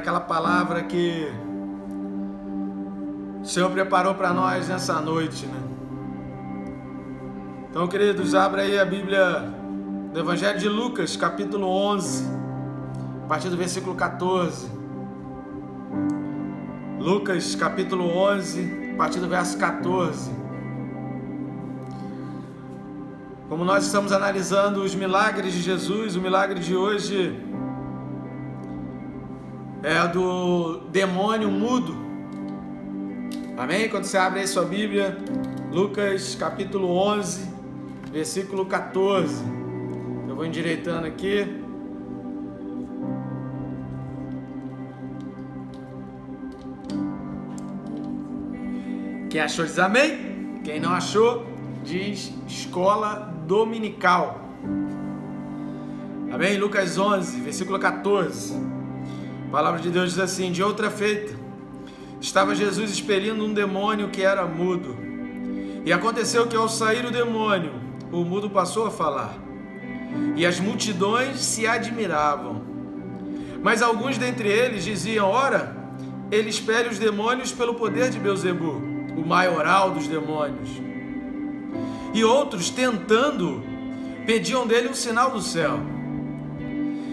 aquela palavra que o Senhor preparou para nós nessa noite, né? Então, queridos, abra aí a Bíblia do Evangelho de Lucas, capítulo 11, a partir do versículo 14. Lucas, capítulo 11, a partir do verso 14. Como nós estamos analisando os milagres de Jesus, o milagre de hoje é do demônio mudo. Amém? Quando você abre aí sua Bíblia, Lucas capítulo 11, versículo 14. Eu vou endireitando aqui. Quem achou diz amém. Quem não achou diz escola dominical. Amém? Lucas 11, versículo 14. A palavra de Deus diz assim: de outra feita, estava Jesus expelindo um demônio que era mudo. E aconteceu que ao sair o demônio, o mudo passou a falar. E as multidões se admiravam. Mas alguns dentre eles diziam: ora, ele expele os demônios pelo poder de Belzebu, o maioral dos demônios. E outros, tentando, pediam dele um sinal do céu.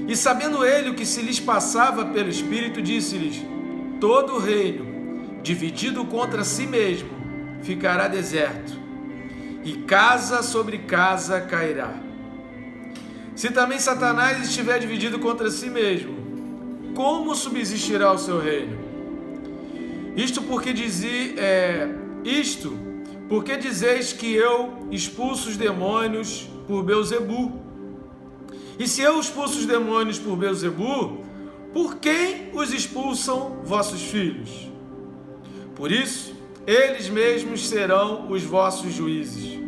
E sabendo ele o que se lhes passava pelo Espírito, disse-lhes: todo reino dividido contra si mesmo ficará deserto, e casa sobre casa cairá. Se também Satanás estiver dividido contra si mesmo, como subsistirá o seu reino? Isto porque dizeis que eu expulso os demônios por Belzebu. E se eu expulso os demônios por Belzebu, por quem os expulsam vossos filhos? Por isso, eles mesmos serão os vossos juízes.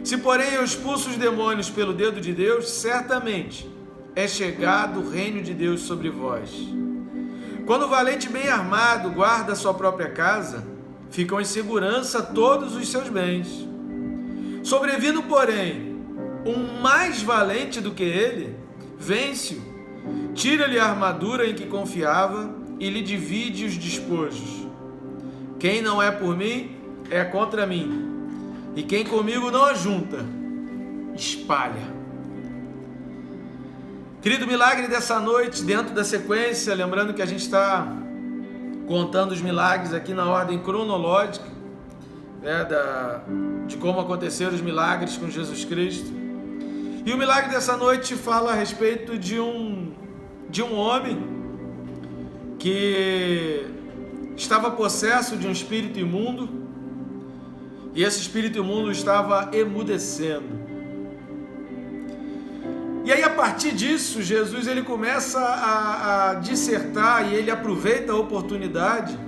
Se, porém, eu expulso os demônios pelo dedo de Deus, certamente é chegado o reino de Deus sobre vós. Quando o valente bem armado guarda a sua própria casa, ficam em segurança todos os seus bens. Sobrevindo, porém, um mais valente do que ele, vence-o, tira-lhe a armadura em que confiava e lhe divide os despojos. Quem não é por mim, é contra mim. E quem comigo não ajunta, espalha. Querido, milagre dessa noite, dentro da sequência, lembrando que a gente está contando os milagres aqui na ordem cronológica, né, de como aconteceram os milagres com Jesus Cristo. E o milagre dessa noite fala a respeito de um homem que estava possesso de um espírito imundo, e esse espírito imundo estava emudecendo. E aí, a partir disso, Jesus ele começa a dissertar, e ele aproveita a oportunidade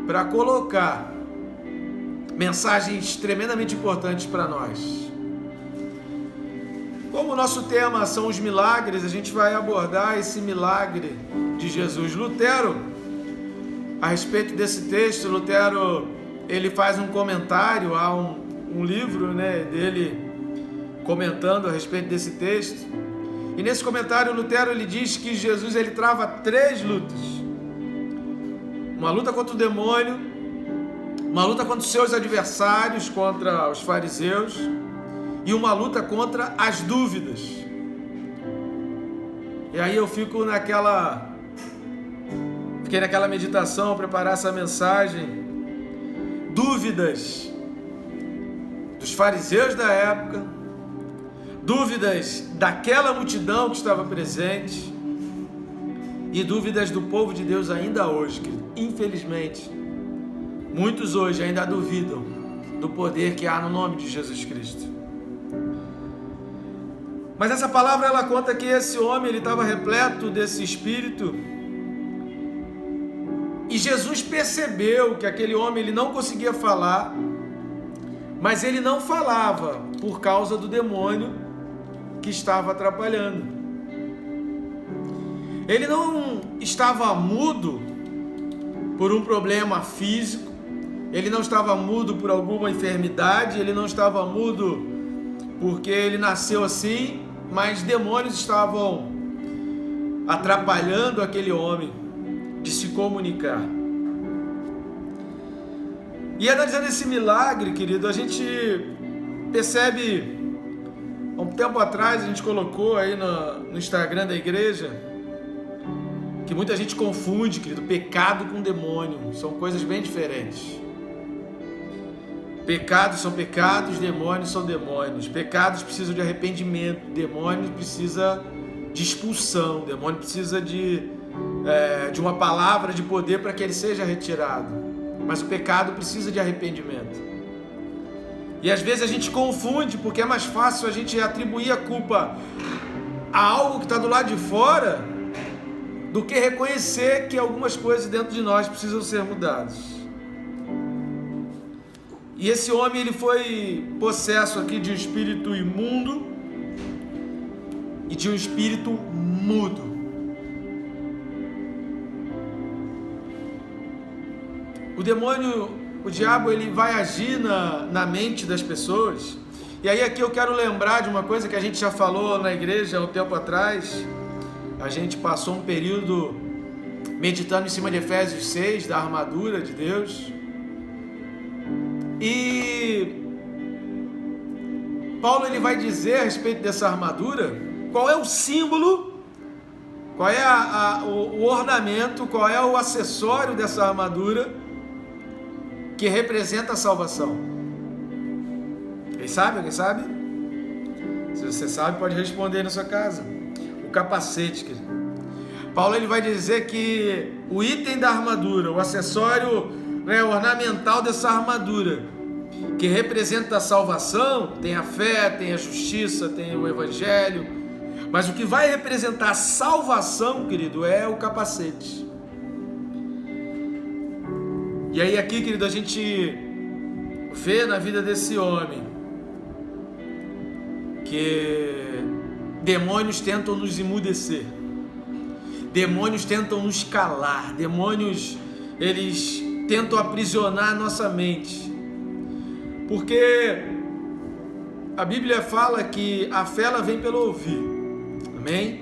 para colocar mensagens tremendamente importantes para nós. Como o nosso tema são os milagres, a gente vai abordar esse milagre de Jesus. Lutero, a respeito desse texto, Lutero ele faz um comentário, há um livro, né, dele comentando a respeito desse texto. E nesse comentário, Lutero ele diz que Jesus ele trava 3 lutas: uma luta contra o demônio, uma luta contra os seus adversários, contra os fariseus, e uma luta contra as dúvidas. E aí eu fiquei naquela meditação, ao preparar essa mensagem. Dúvidas dos fariseus da época, dúvidas daquela multidão que estava presente, e dúvidas do povo de Deus ainda hoje, que infelizmente muitos hoje ainda duvidam do poder que há no nome de Jesus Cristo. Mas essa palavra ela conta que esse homem ele estava repleto desse espírito, e Jesus percebeu que aquele homem ele não conseguia falar, mas ele não falava por causa do demônio que estava atrapalhando. Ele não estava mudo por um problema físico, ele não estava mudo por alguma enfermidade, ele não estava mudo porque ele nasceu assim, mas demônios estavam atrapalhando aquele homem de se comunicar. E analisando esse milagre, querido, a gente percebe, há um tempo atrás a gente colocou aí no Instagram da igreja, que muita gente confunde, querido, pecado com demônio, são coisas bem diferentes. Pecados são pecados, demônios são demônios. Pecados precisam de arrependimento, demônios precisa de expulsão, demônio precisa de uma palavra de poder para que ele seja retirado. Mas o pecado precisa de arrependimento. E às vezes a gente confunde, porque é mais fácil a gente atribuir a culpa a algo que está do lado de fora, do que reconhecer que algumas coisas dentro de nós precisam ser mudadas. E esse homem, ele foi possesso aqui de um espírito imundo e de um espírito mudo. O demônio, o diabo, ele vai agir na mente das pessoas. E aí aqui eu quero lembrar de uma coisa que a gente já falou na igreja há um tempo atrás. A gente passou um período meditando em cima de Efésios 6, da armadura de Deus. E Paulo, ele vai dizer a respeito dessa armadura, qual é o símbolo, qual é o ornamento, qual é o acessório dessa armadura que representa a salvação. Quem sabe? Alguém sabe? Se você sabe, pode responder na sua casa. O capacete, querido. Paulo, ele vai dizer que o item da armadura, o acessório ornamental dessa armadura, que representa a salvação, tem a fé, tem a justiça, tem o evangelho, mas o que vai representar a salvação, querido, é o capacete. E aí aqui, querido, a gente vê na vida desse homem que demônios tentam nos emudecer, demônios tentam nos calar, demônios, eles tentam aprisionar a nossa mente, porque a Bíblia fala que a fé, ela vem pelo ouvir, amém?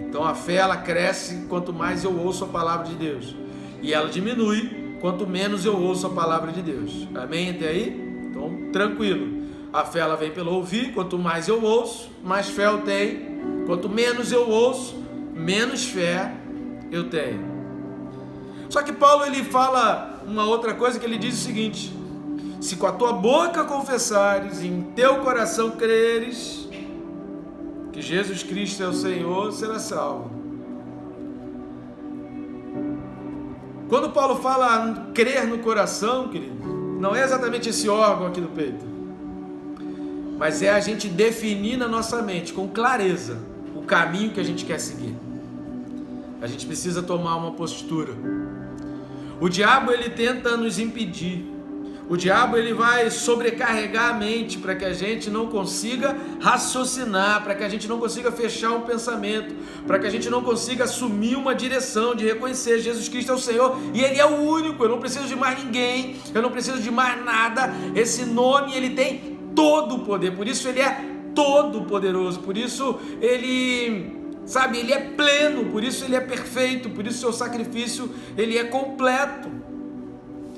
Então a fé, ela cresce quanto mais eu ouço a palavra de Deus, e ela diminui quanto menos eu ouço a palavra de Deus. Amém? Até aí? Então, tranquilo. A fé, ela vem pelo ouvir. Quanto mais eu ouço, mais fé eu tenho. Quanto menos eu ouço, menos fé eu tenho. Só que Paulo, ele fala uma outra coisa, que ele diz o seguinte: se com a tua boca confessares e em teu coração creres que Jesus Cristo é o Senhor, será salvo. Quando Paulo fala crer no coração, querido, não é exatamente esse órgão aqui do peito, mas é a gente definir na nossa mente, com clareza, o caminho que a gente quer seguir. A gente precisa tomar uma postura. O diabo, ele tenta nos impedir. O diabo, ele vai sobrecarregar a mente para que a gente não consiga raciocinar, para que a gente não consiga fechar um pensamento, para que a gente não consiga assumir uma direção de reconhecer Jesus Cristo é o Senhor e Ele é o único. Eu não preciso de mais ninguém, eu não preciso de mais nada. Esse nome, ele tem todo o poder, por isso ele é todo poderoso, por isso ele, sabe, ele é pleno, por isso ele é perfeito, por isso seu sacrifício, ele é completo.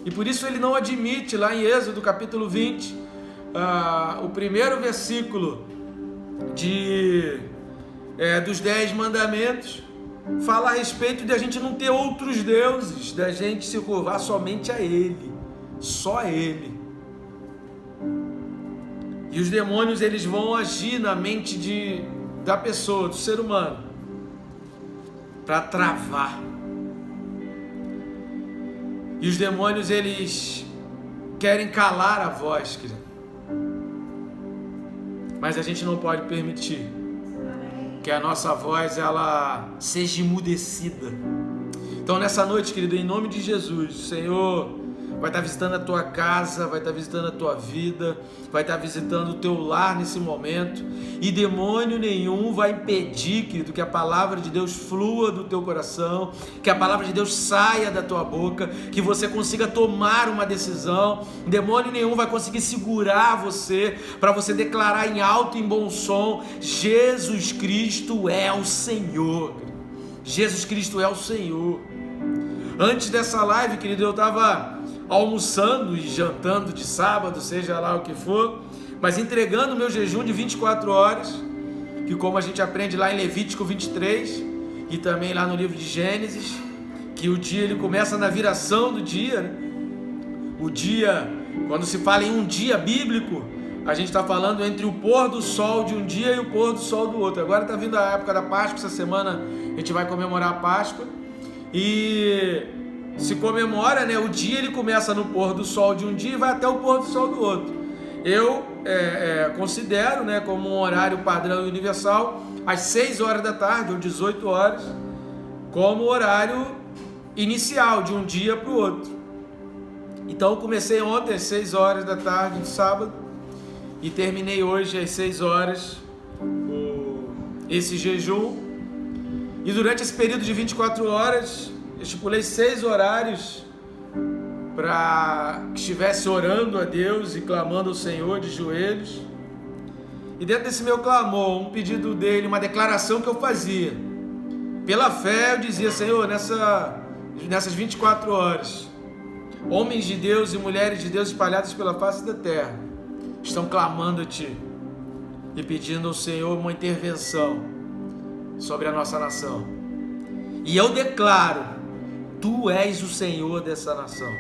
E por isso ele não admite, lá em Êxodo capítulo 20, o primeiro versículo dos 10 mandamentos, fala a respeito de a gente não ter outros deuses, da gente se curvar somente a Ele, só a Ele. E os demônios, eles vão agir na mente da pessoa, do ser humano, para travar. E os demônios, eles querem calar a voz, querido. Mas a gente não pode permitir que a nossa voz, ela seja emudecida. Então nessa noite, querido, em nome de Jesus, o Senhor vai estar visitando a tua casa, vai estar visitando a tua vida, vai estar visitando o teu lar nesse momento, e demônio nenhum vai impedir, querido, que a palavra de Deus flua do teu coração, que a palavra de Deus saia da tua boca, que você consiga tomar uma decisão. Demônio nenhum vai conseguir segurar você, para você declarar em alto e em bom som: Jesus Cristo é o Senhor. Jesus Cristo é o Senhor. Antes dessa live, querido, eu estava almoçando e jantando de sábado, seja lá o que for, mas entregando o meu jejum de 24 horas, que como a gente aprende lá em Levítico 23, e também lá no livro de Gênesis, que o dia ele começa na viração do dia, né? O dia, quando se fala em um dia bíblico, a gente está falando entre o pôr do sol de um dia e o pôr do sol do outro. Agora está vindo a época da Páscoa, essa semana a gente vai comemorar a Páscoa, e se comemora, né? O dia ele começa no pôr do sol de um dia e vai até o pôr do sol do outro. Eu considero, né, como um horário padrão e universal, às 6 horas da tarde ou 18 horas, como horário inicial de um dia para o outro. Então eu comecei ontem às 6 horas da tarde de sábado e terminei hoje às 6 horas esse jejum. E durante esse período de 24 horas, eu estipulei 6 horários para que estivesse orando a Deus e clamando ao Senhor de joelhos. E dentro desse meu clamor, um pedido dele, uma declaração que eu fazia, pela fé eu dizia: Senhor, nessas 24 horas, homens de Deus e mulheres de Deus espalhados pela face da terra estão clamando a Ti e pedindo ao Senhor uma intervenção sobre a nossa nação. E eu declaro: Tu és o Senhor dessa nação.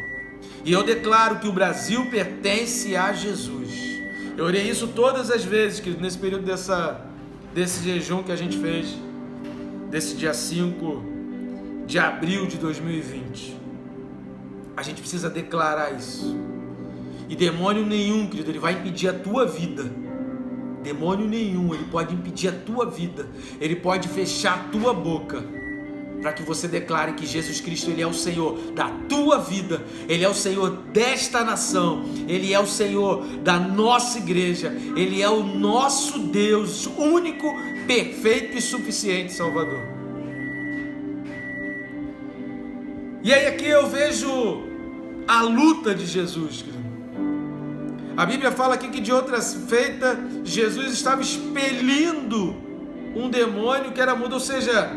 E eu declaro que o Brasil pertence a Jesus. Eu orei isso todas as vezes, que nesse período desse jejum que a gente fez, desse dia 5 de abril de 2020. A gente precisa declarar isso. E demônio nenhum, querido, ele vai impedir a tua vida. Demônio nenhum, ele pode impedir a tua vida. Ele pode fechar a tua boca, para que você declare que Jesus Cristo, Ele é o Senhor da tua vida, Ele é o Senhor desta nação, Ele é o Senhor da nossa igreja, Ele é o nosso Deus, único, perfeito e suficiente Salvador. E aí aqui eu vejo a luta de Jesus, querido. A Bíblia fala aqui que de outra feita, Jesus estava expelindo um demônio que era mudo, ou seja,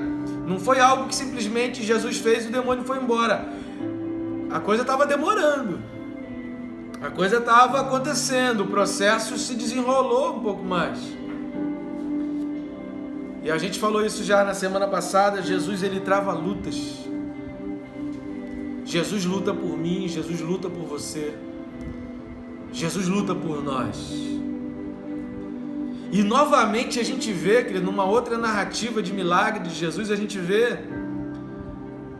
não foi algo que simplesmente Jesus fez e o demônio foi embora. A coisa estava demorando. A coisa estava acontecendo. O processo se desenrolou um pouco mais. E a gente falou isso já na semana passada. Jesus, ele trava lutas. Jesus luta por mim. Jesus luta por você. Jesus luta por nós. E novamente a gente vê, querido, numa outra narrativa de milagre de Jesus, a gente vê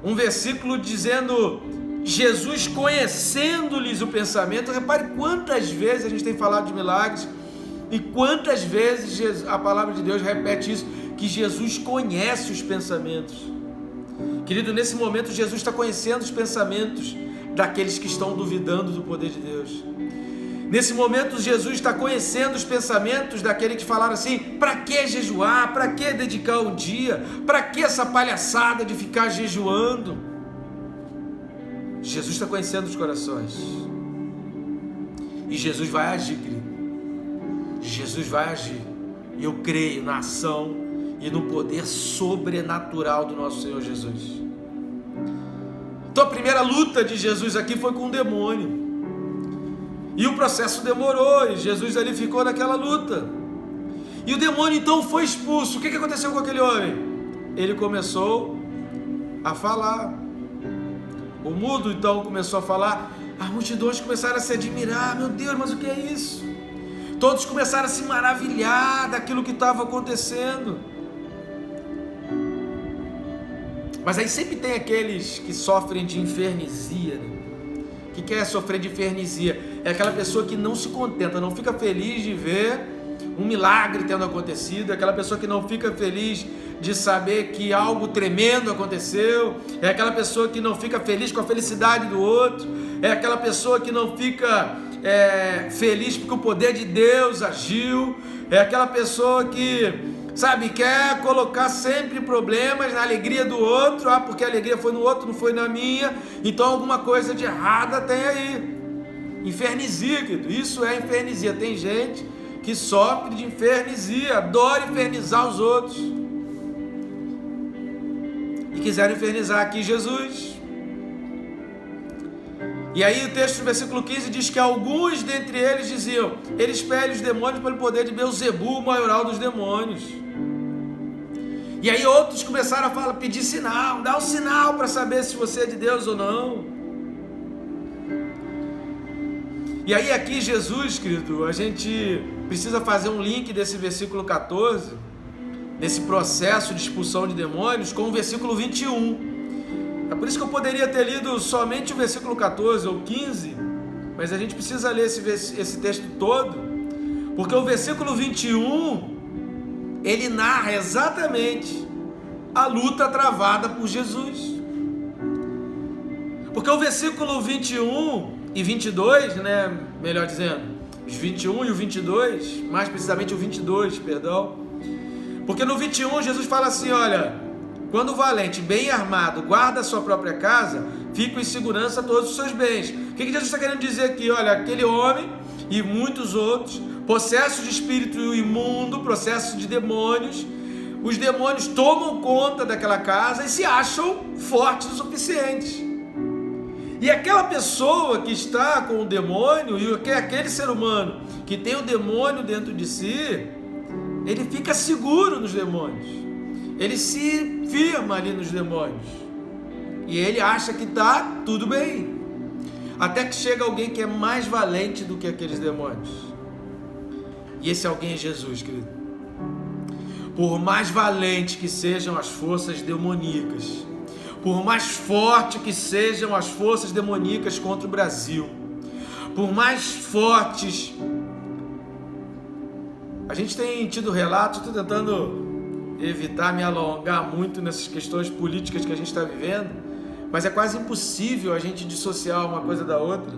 um versículo dizendo: Jesus conhecendo-lhes o pensamento. Repare quantas vezes a gente tem falado de milagres e quantas vezes a palavra de Deus repete isso, que Jesus conhece os pensamentos. Querido, nesse momento Jesus está conhecendo os pensamentos daqueles que estão duvidando do poder de Deus. Nesse momento Jesus está conhecendo os pensamentos daqueles que falaram assim: para que jejuar? Para que dedicar um dia? Para que essa palhaçada de ficar jejuando? Jesus está conhecendo os corações. E Jesus vai agir, querido. Jesus vai agir. E eu creio na ação e no poder sobrenatural do nosso Senhor Jesus. Então a primeira luta de Jesus aqui foi com o demônio. E o processo demorou, e Jesus ali ficou naquela luta. E o demônio então foi expulso. O que aconteceu com aquele homem? Ele começou a falar. O mudo então começou a falar. As multidões começaram a se admirar. Meu Deus, mas o que é isso? Todos começaram a se maravilhar daquilo que estava acontecendo. Mas aí sempre tem aqueles que sofrem de infernesia, né? O que é sofrer de infernesia? É aquela pessoa que não se contenta, não fica feliz de ver um milagre tendo acontecido, é aquela pessoa que não fica feliz de saber que algo tremendo aconteceu, é aquela pessoa que não fica feliz com a felicidade do outro, é aquela pessoa que não fica feliz porque o poder de Deus agiu, é aquela pessoa que, sabe, quer colocar sempre problemas na alegria do outro, porque a alegria foi no outro, não foi na minha, então alguma coisa de errada tem aí. Infernesia, querido, isso é infernesia. Tem gente que sofre de infernesia, adora infernizar os outros. quiseram infernizar aqui Jesus. E aí o texto do versículo 15 diz que alguns dentre eles diziam: ele expele os demônios pelo poder de Beelzebu, o maioral dos demônios. E aí outros começaram a falar, pedir sinal, dá um sinal para saber se você é de Deus ou não. E aí aqui Jesus, querido, a gente precisa fazer um link desse versículo 14, desse processo de expulsão de demônios, com o versículo 21. É por isso que eu poderia ter lido somente o versículo 14 ou 15, mas a gente precisa ler esse texto todo, porque o versículo 21, ele narra exatamente a luta travada por Jesus. Porque o versículo 21 e 22, né, melhor dizendo, os 21 e o 22, mais precisamente o 22, perdão. Porque no 21 Jesus fala assim, olha: quando o valente, bem armado, guarda a sua própria casa, ficam em segurança todos os seus bens. O que Jesus está querendo dizer aqui? Olha, aquele homem e muitos outros, possessos de espírito imundo, processos de demônios, os demônios tomam conta daquela casa e se acham fortes o suficiente. E aquela pessoa que está com o demônio, e aquele ser humano que tem o demônio dentro de si, ele fica seguro nos demônios, ele se firma ali nos demônios, e ele acha que está tudo bem, até que chega alguém que é mais valente do que aqueles demônios, e esse alguém é Jesus, querido. Por mais valente que sejam as forças demoníacas, por mais forte que sejam as forças demoníacas contra o Brasil, por mais fortes, a gente tem tido relatos, estou tentando evitar me alongar muito nessas questões políticas que a gente está vivendo, mas é quase impossível a gente dissociar uma coisa da outra.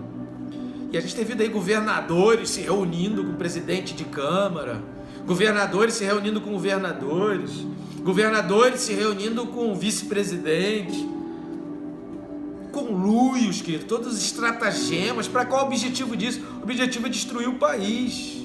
E a gente tem visto aí governadores se reunindo com presidente de câmara, governadores se reunindo com governadores, governadores se reunindo com vice-presidente, conluios, querido, todos os estratagemas. Para qual o objetivo disso? O objetivo é destruir o país.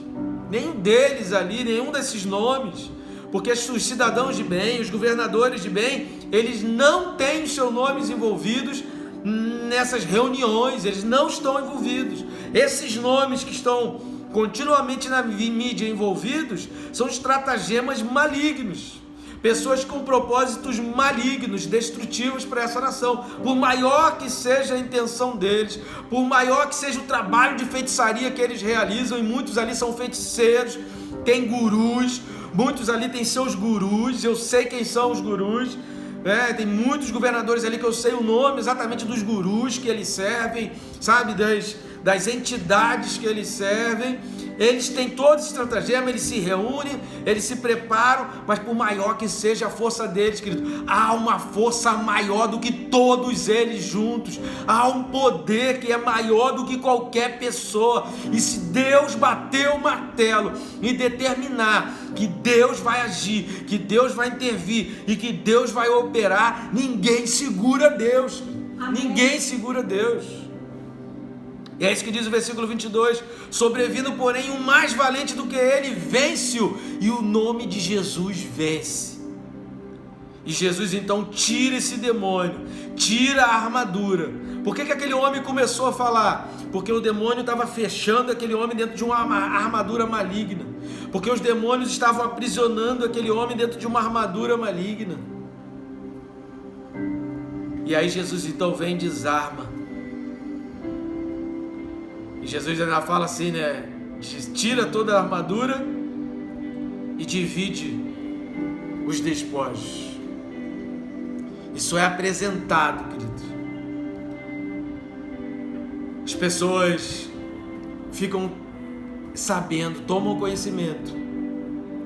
Nenhum deles ali, nenhum desses nomes, porque os cidadãos de bem, os governadores de bem, eles não têm os seus nomes envolvidos nessas reuniões, eles não estão envolvidos. Esses nomes que estão continuamente na mídia envolvidos são estratagemas malignos, pessoas com propósitos malignos, destrutivos para essa nação. Por maior que seja a intenção deles, por maior que seja o trabalho de feitiçaria que eles realizam, e muitos ali são feiticeiros, tem gurus, muitos ali têm seus gurus, eu sei quem são os gurus, tem muitos governadores ali que eu sei o nome exatamente dos gurus que eles servem, sabe, das entidades que eles servem. Eles têm todo esse estratagema, eles se reúnem, eles se preparam, mas por maior que seja a força deles, querido, há uma força maior do que todos eles juntos, há um poder que é maior do que qualquer pessoa, e se Deus bater o martelo e determinar que Deus vai agir, que Deus vai intervir e que Deus vai operar, ninguém segura Deus. Amém. Ninguém segura Deus. E é isso que diz o versículo 22, sobrevindo porém um mais valente do que ele, vence-o, e o nome de Jesus vence. E Jesus então tira esse demônio, tira a armadura. Por que aquele homem começou a falar? Porque o demônio estava fechando aquele homem dentro de uma armadura maligna, porque os demônios estavam aprisionando aquele homem dentro de uma armadura maligna. E aí Jesus então vem e desarma. E Jesus ainda fala assim, né? Tira toda a armadura e divide os despojos. Isso é apresentado, querido. As pessoas ficam sabendo, tomam conhecimento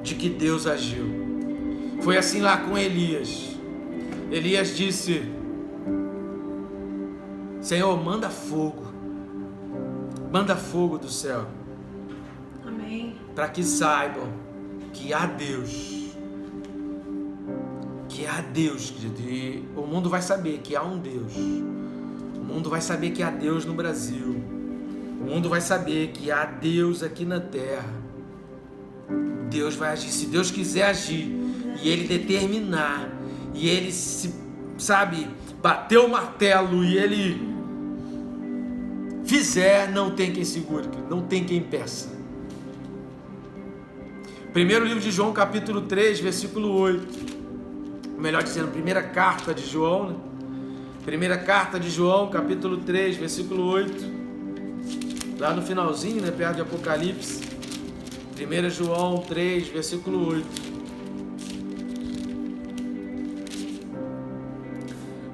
de que Deus agiu. Foi assim lá com Elias. Elias disse: Senhor, manda fogo. Manda fogo do céu. Amém. Para que saibam que há Deus. Que há Deus, querido. E o mundo vai saber que há um Deus. O mundo vai saber que há Deus no Brasil. O mundo vai saber que há Deus aqui na terra. Deus vai agir. Se Deus quiser agir e Ele determinar, e Ele se bater o martelo e ele fizer, não tem quem segure, não tem quem impeça. Primeiro livro de João, capítulo 3, versículo 8. Melhor dizendo, primeira carta de João, né? Primeira carta de João, capítulo 3, versículo 8. Lá no finalzinho, né, perto de Apocalipse. 1 João 3, versículo 8.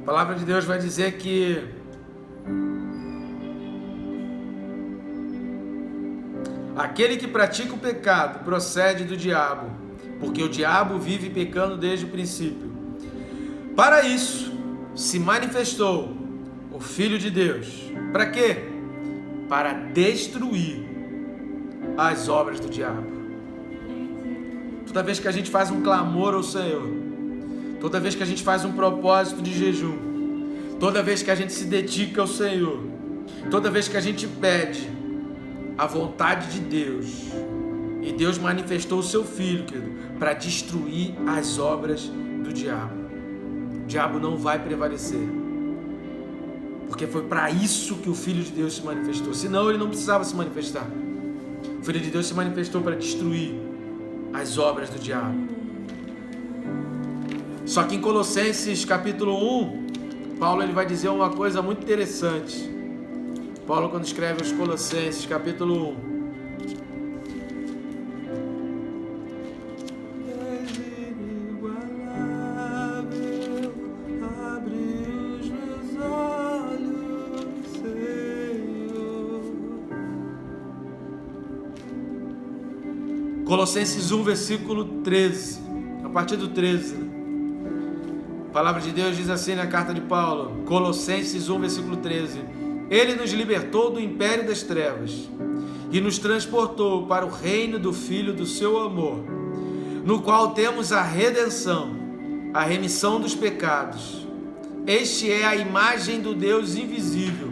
A palavra de Deus vai dizer que aquele que pratica o pecado procede do diabo, porque o diabo vive pecando desde o princípio. Para isso se manifestou o Filho de Deus. Para quê? Para destruir as obras do diabo. Toda vez que a gente faz um clamor ao Senhor, toda vez que a gente faz um propósito de jejum, toda vez que a gente se dedica ao Senhor, toda vez que a gente pede a vontade de Deus, e Deus manifestou o seu Filho, querido, para destruir as obras do diabo. O diabo não vai prevalecer, porque foi para isso que o Filho de Deus se manifestou. Senão ele não precisava se manifestar. O Filho de Deus se manifestou para destruir as obras do diabo. Só que em Colossenses capítulo 1, Paulo ele vai dizer uma coisa muito interessante. Paulo, quando escreve os Colossenses capítulo 1, Colossenses 1, versículo 13, a partir do 13, né? A palavra de Deus diz assim na carta de Paulo, Colossenses 1, versículo 13: Ele nos libertou do império das trevas e nos transportou para o reino do Filho do seu amor, no qual temos a redenção, a remissão dos pecados. Este é a imagem do Deus invisível,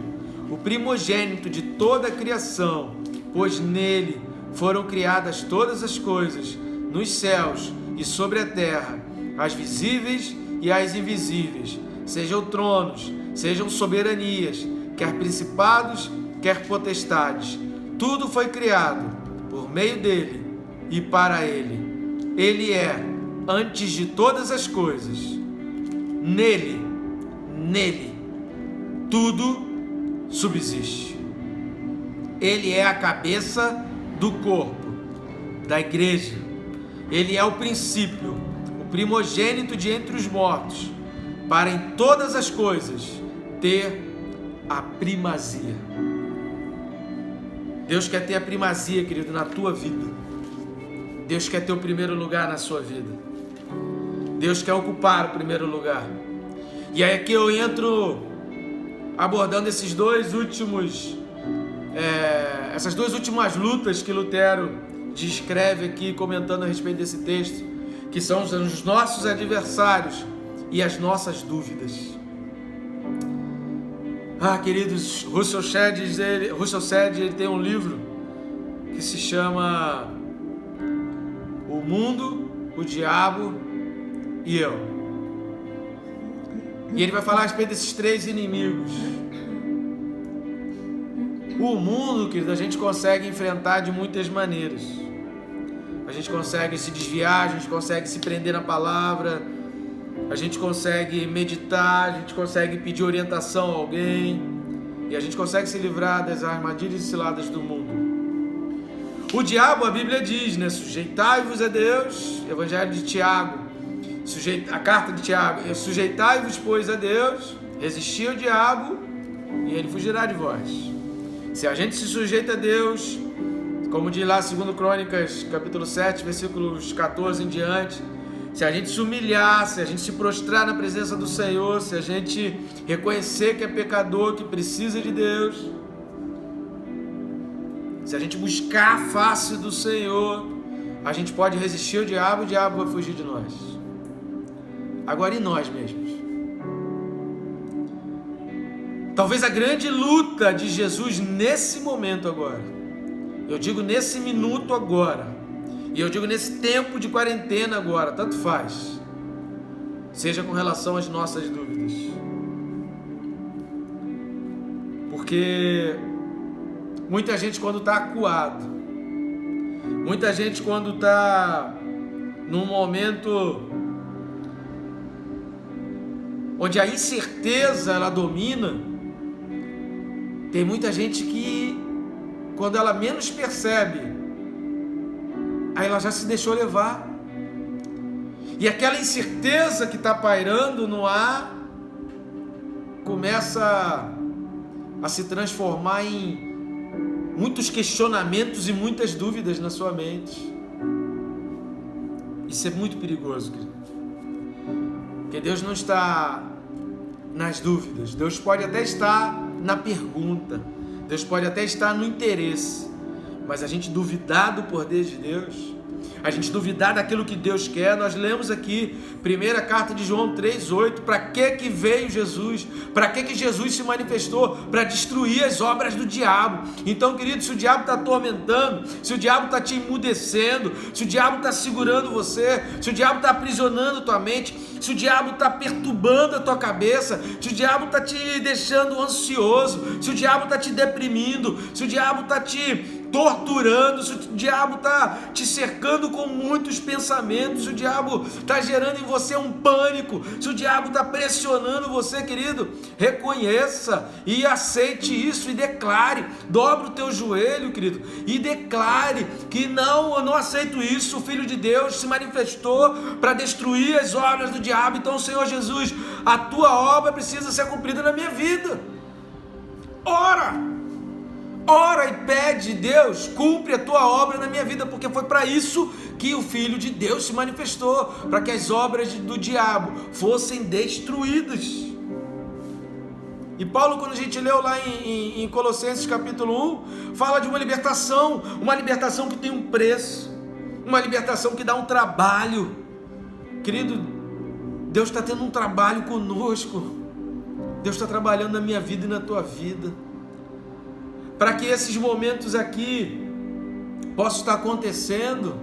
o primogênito de toda a criação, pois nele foram criadas todas as coisas, nos céus e sobre a terra, as visíveis e as invisíveis, sejam tronos, sejam soberanias, quer principados, quer potestades. Tudo foi criado por meio dele e para ele. Ele é antes de todas as coisas. Nele, tudo subsiste. Ele é a cabeça do corpo, da igreja. Ele é o princípio, o primogênito de entre os mortos, para em todas as coisas ter a primazia. Deus quer ter a primazia, querido, na tua vida. Deus quer ter o primeiro lugar na sua vida. Deus quer ocupar o primeiro lugar. E aí aqui eu entro abordando essas duas últimas lutas que Lutero descreve aqui, comentando a respeito desse texto, que são os nossos adversários e as nossas dúvidas. Queridos, Russell Shedd ele tem um livro que se chama O Mundo, o Diabo e Eu. E ele vai falar a respeito desses três inimigos. O mundo, querido, a gente consegue enfrentar de muitas maneiras. A gente consegue se desviar, a gente consegue se prender na palavra, a gente consegue meditar, a gente consegue pedir orientação a alguém, e a gente consegue se livrar das armadilhas e ciladas do mundo. O diabo, a Bíblia diz, né? Sujeitai-vos a Deus, Evangelho de Tiago, a carta de Tiago, sujeitai-vos, pois, a Deus, resisti ao diabo, e ele fugirá de vós. Se a gente se sujeita a Deus, como diz lá 2 Crônicas, capítulo 7, versículos 14 em diante, se a gente se humilhar, se a gente se prostrar na presença do Senhor, se a gente reconhecer que é pecador, que precisa de Deus, se a gente buscar a face do Senhor, a gente pode resistir ao diabo, o diabo vai fugir de nós. Agora, e nós mesmos? Talvez a grande luta de Jesus nesse momento agora, eu digo nesse minuto agora, e eu digo nesse tempo de quarentena agora, tanto faz. seja com relação às nossas dúvidas. Porque muita gente quando está acuado, muita gente quando está num momento onde a incerteza ela domina, tem muita gente que quando ela menos percebe, aí ela já se deixou levar. E aquela incerteza que está pairando no ar começa a se transformar em muitos questionamentos e muitas dúvidas na sua mente. Isso é muito perigoso, querido. Porque Deus não está nas dúvidas. Deus pode até estar na pergunta. Deus pode até estar no interesse. Mas a gente duvidar do poder de Deus, a gente duvidar daquilo que Deus quer. Nós lemos aqui, primeira carta de João 3,8, para que veio Jesus? Para que Jesus se manifestou? Para destruir as obras do diabo. Então, querido, se o diabo está atormentando, se o diabo está te emudecendo, se o diabo está segurando você, se o diabo está aprisionando tua mente, se o diabo está perturbando a tua cabeça, se o diabo está te deixando ansioso, se o diabo está te deprimindo, se o diabo está te torturando, se o diabo está te cercando com muitos pensamentos, se o diabo está gerando em você um pânico, se o diabo está pressionando você, querido, reconheça e aceite isso e declare, dobre o teu joelho, querido, e declare que não, eu não aceito isso. O Filho de Deus se manifestou para destruir as obras do diabo. Então, Senhor Jesus, a tua obra precisa ser cumprida na minha vida. Ora e pede, Deus, cumpre a tua obra na minha vida, porque foi para isso que o Filho de Deus se manifestou, para que as obras do diabo fossem destruídas. E Paulo, quando a gente leu lá em Colossenses capítulo 1, fala de uma libertação que tem um preço, uma libertação que dá um trabalho. Querido, Deus está tendo um trabalho conosco, Deus está trabalhando na minha vida e na tua vida, para que esses momentos aqui possam estar acontecendo.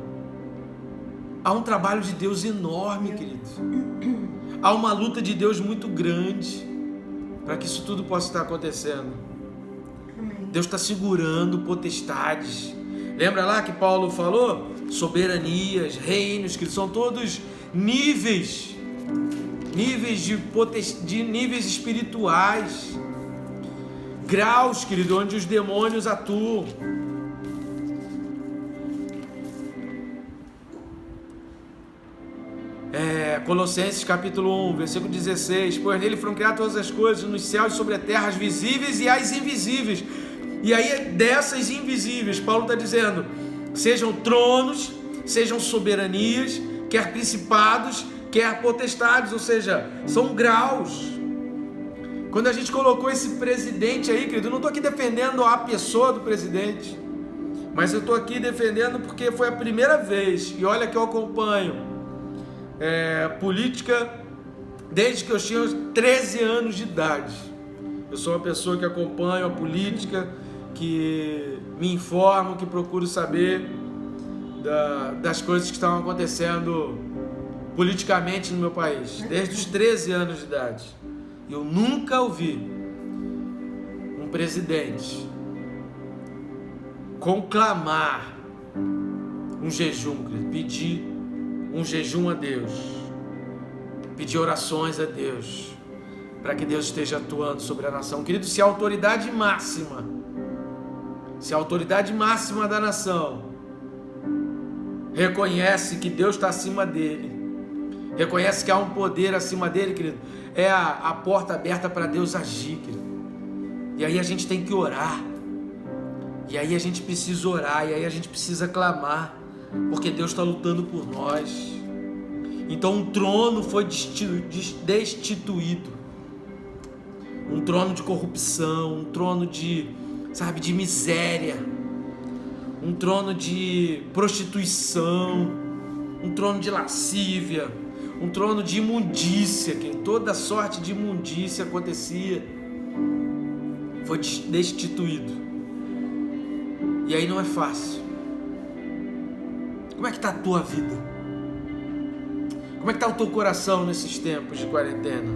Há um trabalho de Deus enorme, querido. Há uma luta de Deus muito grande para que isso tudo possa estar acontecendo. Deus está segurando potestades. Lembra lá que Paulo falou? Soberanias, reinos, que são todos níveis de níveis espirituais. Graus, querido, onde os demônios atuam. Colossenses capítulo 1, versículo 16. Pois nele foram criadas todas as coisas, nos céus e sobre a terra, as visíveis e as invisíveis. E aí, dessas invisíveis, Paulo está dizendo, sejam tronos, sejam soberanias, quer principados, quer potestades, ou seja, são graus. Quando a gente colocou esse presidente aí, querido, eu não estou aqui defendendo a pessoa do presidente, mas eu estou aqui defendendo porque foi a primeira vez, e olha que eu acompanho política desde que eu tinha 13 anos de idade. Eu sou uma pessoa que acompanha a política, que me informo, que procuro saber das coisas que estão acontecendo politicamente no meu país, desde os 13 anos de idade. Eu nunca ouvi um presidente conclamar um jejum, pedir um jejum a Deus, pedir orações a Deus, para que Deus esteja atuando sobre a nação. Querido, se a autoridade máxima da nação reconhece que Deus está acima dele, reconhece que há um poder acima dele, querido, é a porta aberta para Deus agir, querido. E aí a gente tem que orar, e aí a gente precisa orar, e aí a gente precisa clamar, porque Deus está lutando por nós. Então um trono foi destituído, um trono de corrupção, um trono de miséria, um trono de prostituição, um trono de lascívia, um trono de imundícia, que toda sorte de imundícia acontecia, foi destituído. E aí não é fácil. Como é que está a tua vida? Como é que está o teu coração nesses tempos de quarentena?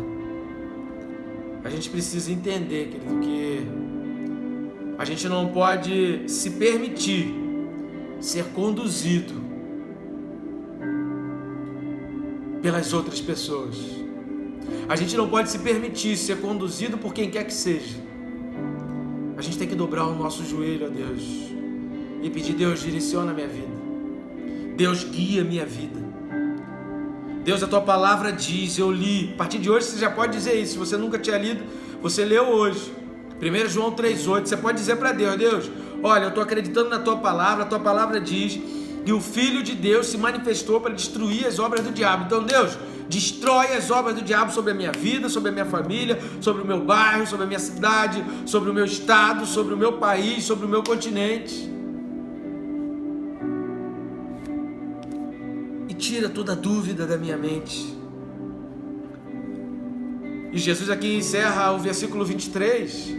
A gente precisa entender, querido, que a gente não pode se permitir ser conduzido pelas outras pessoas. A gente não pode se permitir ser conduzido por quem quer que seja. A gente tem que dobrar o nosso joelho a Deus e pedir: Deus, direciona a minha vida. Deus, guia a minha vida. Deus, a tua palavra diz, eu li. A partir de hoje você já pode dizer isso. Se você nunca tinha lido, você leu hoje. 1 João 3,8. Você pode dizer para Deus: Deus, olha, eu estou acreditando na tua palavra. A tua palavra diz que o Filho de Deus se manifestou para destruir as obras do diabo. Então, Deus, destrói as obras do diabo sobre a minha vida, sobre a minha família, sobre o meu bairro, sobre a minha cidade, sobre o meu estado, sobre o meu país, sobre o meu continente. E tira toda dúvida da minha mente. E Jesus aqui encerra o versículo 23,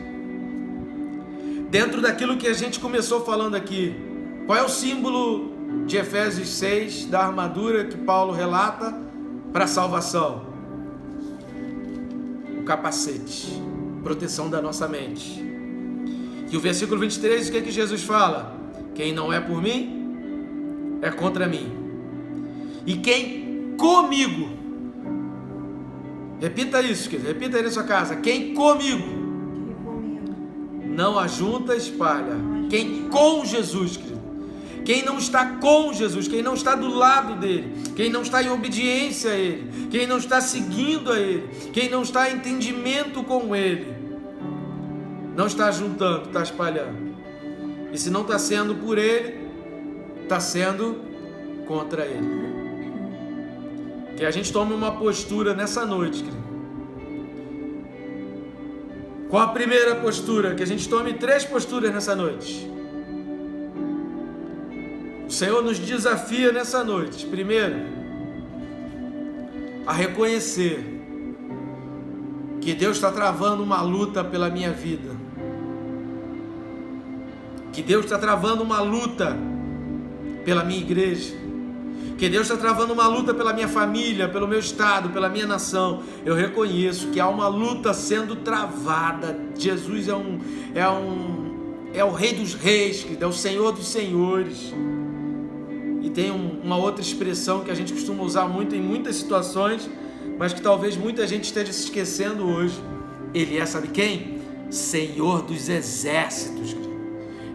dentro daquilo que a gente começou falando aqui. Qual é o símbolo de Efésios 6, da armadura que Paulo relata para a salvação? O capacete, proteção da nossa mente. E o versículo 23, o que é que Jesus fala? Quem não é por mim, é contra mim. E quem comigo, repita isso, querido, repita aí na sua casa: quem comigo não ajunta, espalha. Quem com Jesus, querido. Quem não está com Jesus, quem não está do lado dele, quem não está em obediência a ele, quem não está seguindo a ele, quem não está em entendimento com ele, não está juntando, está espalhando. E se não está sendo por ele, está sendo contra ele. Que a gente tome uma postura nessa noite, querido. Qual a primeira postura? Que a gente tome 3 posturas nessa noite. O Senhor nos desafia nessa noite, primeiro, a reconhecer que Deus está travando uma luta pela minha vida, que Deus está travando uma luta pela minha igreja, que Deus está travando uma luta pela minha família, pelo meu estado, pela minha nação. Eu reconheço que há uma luta sendo travada. Jesus é o Rei dos Reis, é o Senhor dos Senhores. E tem uma outra expressão que a gente costuma usar muito em muitas situações, mas que talvez muita gente esteja se esquecendo hoje. Ele é, sabe quem? Senhor dos exércitos.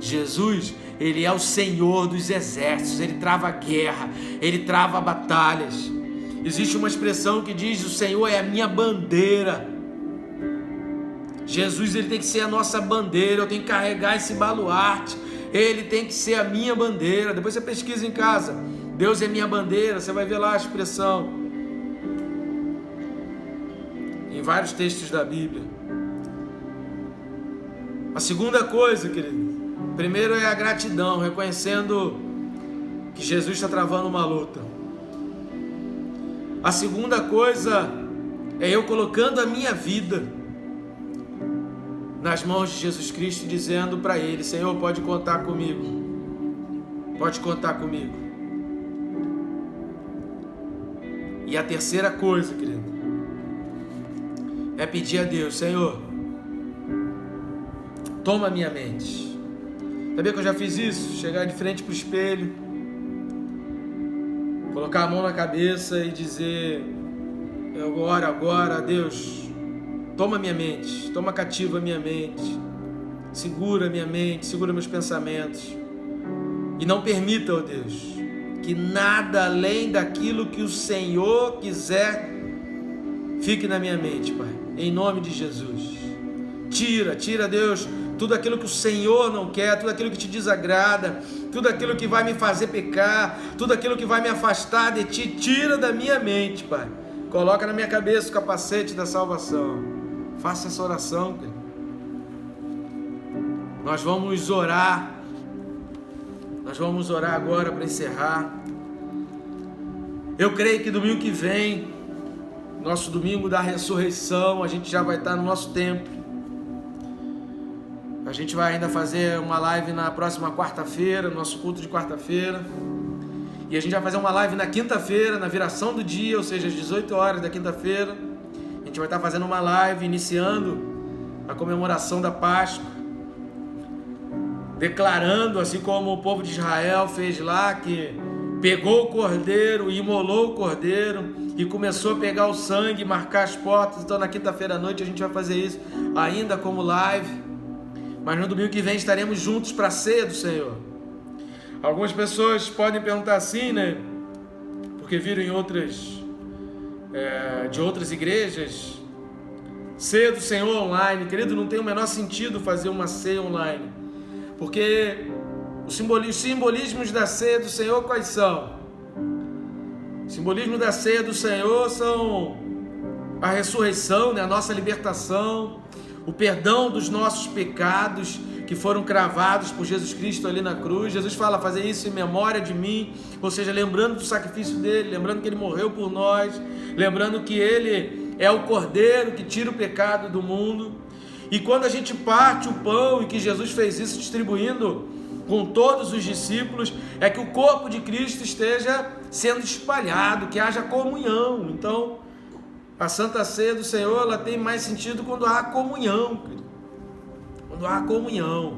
Jesus, ele é o Senhor dos exércitos. Ele trava a guerra, ele trava batalhas. Existe uma expressão que diz: o Senhor é a minha bandeira. Jesus, ele tem que ser a nossa bandeira. Eu tenho que carregar esse baluarte. Ele tem que ser a minha bandeira. Depois você pesquisa em casa: Deus é minha bandeira. Você vai ver lá a expressão em vários textos da Bíblia. A segunda coisa, querido, primeiro é a gratidão, reconhecendo que Jesus está travando uma luta. A segunda coisa é eu colocando a minha vida nas mãos de Jesus Cristo, dizendo para ele: Senhor, pode contar comigo. Pode contar comigo. E a terceira coisa, querido, é pedir a Deus: Senhor, toma a minha mente. Sabia que eu já fiz isso? Chegar de frente para o espelho, colocar a mão na cabeça e dizer: eu oro agora, Deus, toma minha mente, toma cativa a minha mente, segura minha mente, segura meus pensamentos, e não permita, ó Deus, que nada além daquilo que o Senhor quiser fique na minha mente, Pai, em nome de Jesus. Tira, Deus, tudo aquilo que o Senhor não quer, tudo aquilo que te desagrada, tudo aquilo que vai me fazer pecar, tudo aquilo que vai me afastar de Ti, tira da minha mente, Pai. Coloca na minha cabeça o capacete da salvação. Faça essa oração, cara. Nós vamos orar agora para encerrar. Eu creio que domingo que vem, nosso domingo da ressurreição, a gente já vai estar no nosso templo. A gente vai ainda fazer uma live na próxima quarta-feira, nosso culto de quarta-feira. E a gente vai fazer uma live na quinta-feira, na viração do dia, ou seja, às 18 horas da quinta-feira. A gente vai estar fazendo uma live iniciando a comemoração da Páscoa, declarando, assim como o povo de Israel fez lá, que pegou o cordeiro, imolou o cordeiro e começou a pegar o sangue e marcar as portas. Então na quinta-feira à noite a gente vai fazer isso ainda como live, mas no domingo que vem estaremos juntos para a ceia do Senhor. Algumas pessoas podem perguntar assim, né? Porque viram em de outras igrejas, ceia do Senhor online. Querido, não tem o menor sentido fazer uma ceia online, porque os simbolismos da ceia do Senhor quais são? O simbolismo da ceia do Senhor são a ressurreição, né? A nossa libertação, o perdão dos nossos pecados que foram cravados por Jesus Cristo ali na cruz. Jesus fala, fazer isso em memória de mim, ou seja, lembrando do sacrifício dele, lembrando que ele morreu por nós, lembrando que ele é o cordeiro que tira o pecado do mundo. E quando a gente parte o pão, e que Jesus fez isso distribuindo com todos os discípulos, é que o corpo de Cristo esteja sendo espalhado, que haja comunhão. Então, a Santa Ceia do Senhor, ela tem mais sentido quando há comunhão. Quando há comunhão.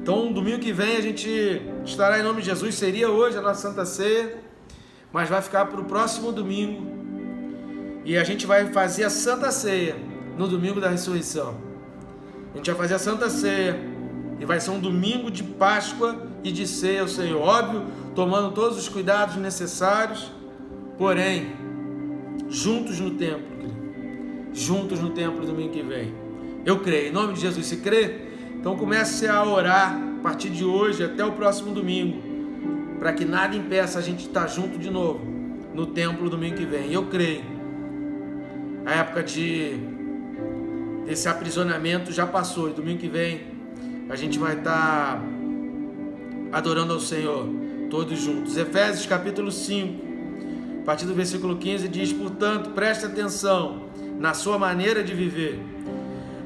Então, domingo que vem a gente estará em nome de Jesus. Seria hoje a nossa Santa Ceia, mas vai ficar para o próximo domingo. E a gente vai fazer a Santa Ceia no domingo da ressurreição. A gente vai fazer a Santa Ceia e vai ser um domingo de Páscoa e de ceia ao Senhor. Óbvio, tomando todos os cuidados necessários, porém, juntos no templo, juntos no templo domingo que vem. Eu creio, em nome de Jesus. Se crê, então comece a orar a partir de hoje até o próximo domingo, para que nada impeça a gente estar junto de novo no templo domingo que vem. Eu creio. A época desse aprisionamento já passou, e domingo que vem a gente vai estar adorando ao Senhor todos juntos. Efésios capítulo 5, a partir do versículo 15 diz: portanto, preste atenção na sua maneira de viver.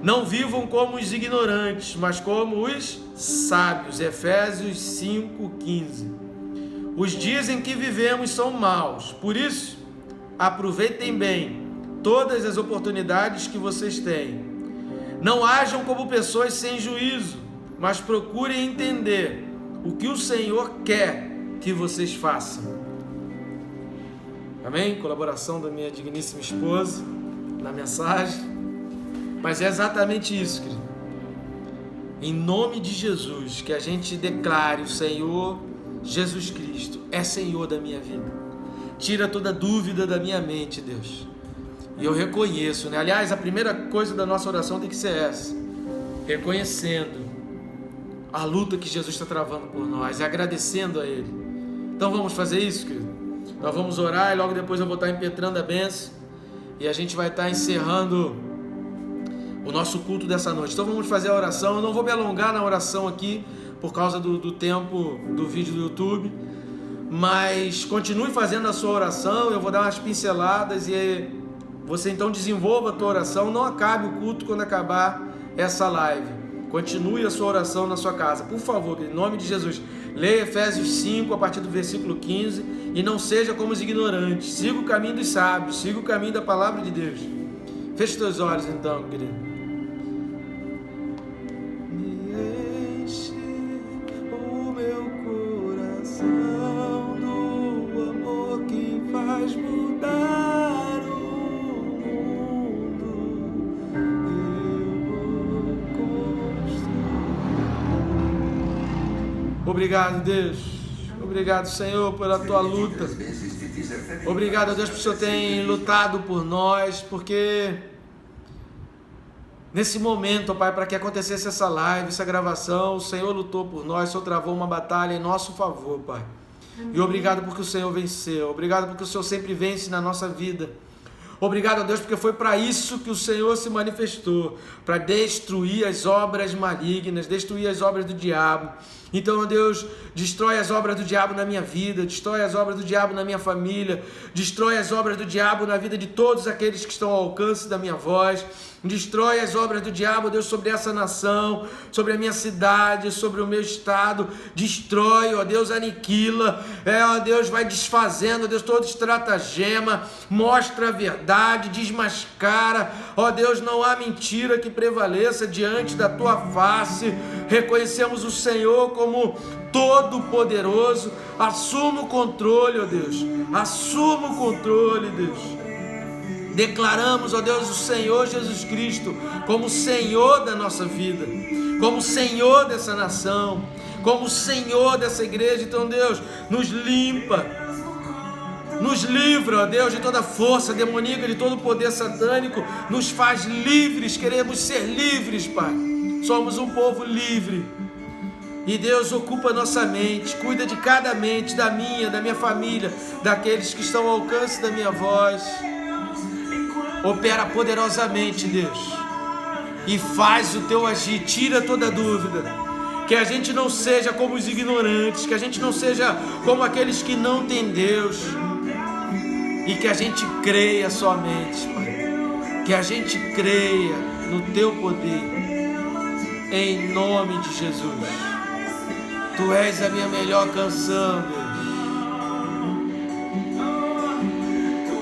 Não vivam como os ignorantes, mas como os sábios. Efésios 5:15. Os dias em que vivemos são maus, por isso aproveitem bem todas as oportunidades que vocês têm. Não hajam como pessoas sem juízo, mas procurem entender o que o Senhor quer que vocês façam. Amém? Colaboração da minha digníssima esposa na mensagem. Mas é exatamente isso, querido. Em nome de Jesus, que a gente declare: o Senhor Jesus Cristo é Senhor da minha vida. Tira toda dúvida da minha mente, Deus. E eu reconheço, né? Aliás, a primeira coisa da nossa oração tem que ser essa: reconhecendo a luta que Jesus está travando por nós e agradecendo a Ele. Então vamos fazer isso, querido? Nós vamos orar e logo depois eu vou estar impetrando a bênção e a gente vai estar encerrando o nosso culto dessa noite. Então vamos fazer a oração. Eu não vou me alongar na oração aqui por causa do tempo do vídeo do YouTube, mas continue fazendo a sua oração. Eu vou dar umas pinceladas e você então desenvolva a tua oração. Não acabe o culto quando acabar essa live. Continue a sua oração na sua casa, por favor, em nome de Jesus. Leia Efésios 5 a partir do versículo 15 e não seja como os ignorantes. Siga o caminho dos sábios, siga o caminho da palavra de Deus. Feche os teus olhos então, querido. Obrigado, Deus. Obrigado, Senhor, pela tua luta. Obrigado, Deus, porque o Senhor tem lutado por nós, porque nesse momento, Pai, para que acontecesse essa live, essa gravação, o Senhor lutou por nós, o Senhor travou uma batalha em nosso favor, Pai. E obrigado porque o Senhor venceu. Obrigado porque o Senhor sempre vence na nossa vida. Obrigado a Deus porque foi para isso que o Senhor se manifestou, para destruir as obras malignas, destruir as obras do diabo. Então, ó Deus, destrói as obras do diabo na minha vida, destrói as obras do diabo na minha família, destrói as obras do diabo na vida de todos aqueles que estão ao alcance da minha voz. Destrói as obras do diabo, Deus, sobre essa nação, sobre a minha cidade, sobre o meu estado. Destrói, ó Deus, aniquila. Ó Deus, vai desfazendo, ó Deus, todo estratagema. Mostra a verdade, desmascara. Ó Deus, não há mentira que prevaleça diante da tua face. Reconhecemos o Senhor como Todo-Poderoso. Assuma o controle, ó Deus. Assuma o controle, Deus. Declaramos, ó Deus, o Senhor Jesus Cristo como Senhor da nossa vida, como Senhor dessa nação, como Senhor dessa igreja. Então, Deus, nos limpa, nos livra, ó Deus, de toda força demoníaca, de todo poder satânico. Nos faz livres, queremos ser livres, Pai. Somos um povo livre. E Deus, ocupa nossa mente, cuida de cada mente, da minha família, daqueles que estão ao alcance da minha voz. Opera poderosamente, Deus, e faz o teu agir, tira toda dúvida. Que a gente não seja como os ignorantes, que a gente não seja como aqueles que não têm Deus, e que a gente creia somente, Pai, que a gente creia no teu poder, em nome de Jesus. Tu és a minha melhor canção, Deus.